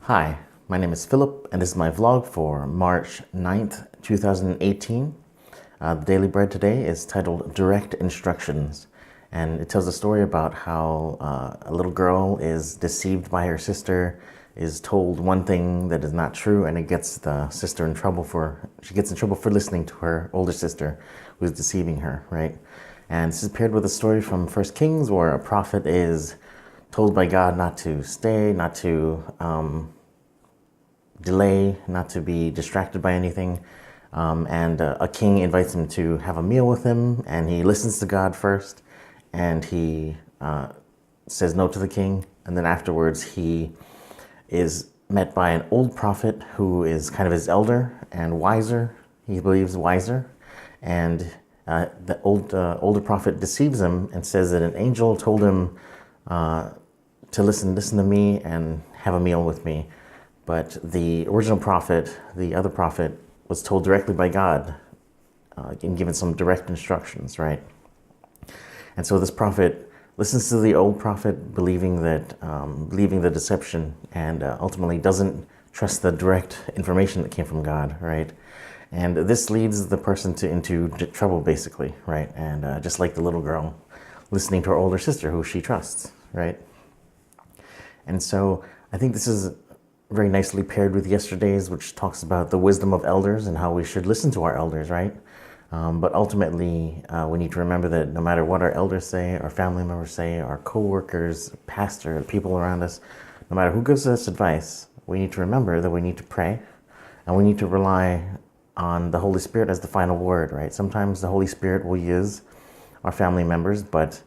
Hi, my name is Philip, and this is my vlog for March 9th, 2018. The Daily Bread today is titled Direct Instructions, and it tells a story about how a little girl is deceived by her sister, is told one thing that is not true, and it gets the sister in trouble she gets in trouble for listening to her older sister who is deceiving her, right? And this is paired with a story from 1 Kings where a prophet is told by God not to stay, not to delay, not to be distracted by anything. And a king invites him to have a meal with him, and he listens to God first, and he says no to the king. And then afterwards, he is met by an old prophet who is kind of his elder and wiser, he believes wiser. And the older prophet deceives him and says that an angel told him to listen to me and have a meal with me. But the original prophet, the other prophet, was told directly by God and given some direct instructions, right? And so this prophet listens to the old prophet, believing the deception, and ultimately doesn't trust the direct information that came from God, right? And this leads the person into trouble, basically, right? And just like the little girl listening to her older sister, who she trusts, right? And so I think this is very nicely paired with yesterday's, which talks about the wisdom of elders and how we should listen to our elders, right? But ultimately, we need to remember that no matter what our elders say, our family members say, our co-workers, pastor, people around us, no matter who gives us advice, we need to remember that we need to pray, and we need to rely on the Holy Spirit as the final word, right? Sometimes the Holy Spirit will use our family members, but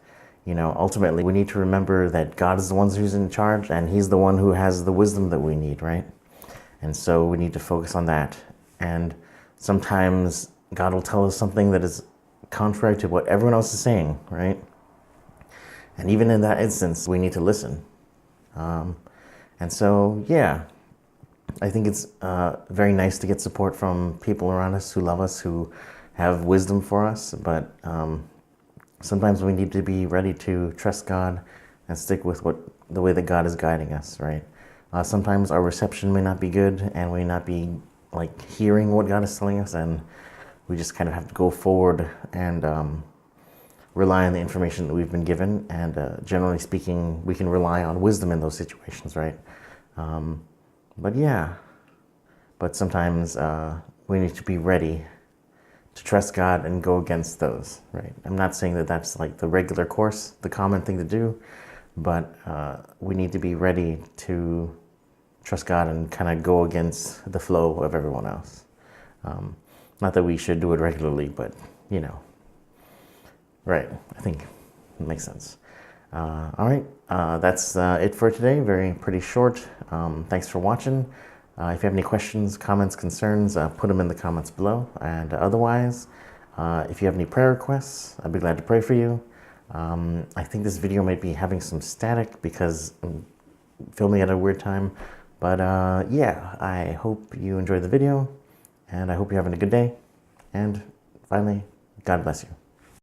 ultimately we need to remember that God is the one who's in charge, and He's the one who has the wisdom that we need, right? And so we need to focus on that. And sometimes God will tell us something that is contrary to what everyone else is saying, right? And even in that instance, we need to listen. And so, yeah, I think it's very nice to get support from people around us who love us, who have wisdom for us, but sometimes we need to be ready to trust God and stick with the way that God is guiding us, right? Sometimes our reception may not be good, and we may not be hearing what God is telling us, and we just kind of have to go forward and rely on the information that we've been given. And generally speaking, we can rely on wisdom in those situations, right? But sometimes we need to be ready to trust God and go against those, right? I'm not saying that that's like the regular course, the common thing to do, but we need to be ready to trust God and kind of go against the flow of everyone else. Not that we should do it regularly, but right, I think it makes sense. All right, that's it for today. Pretty short. Thanks for watching. If you have any questions, comments, concerns, put them in the comments below. And otherwise, if you have any prayer requests, I'd be glad to pray for you. I think this video might be having some static because I'm filming at a weird time. But yeah, I hope you enjoyed the video, and I hope you're having a good day. And finally, God bless you.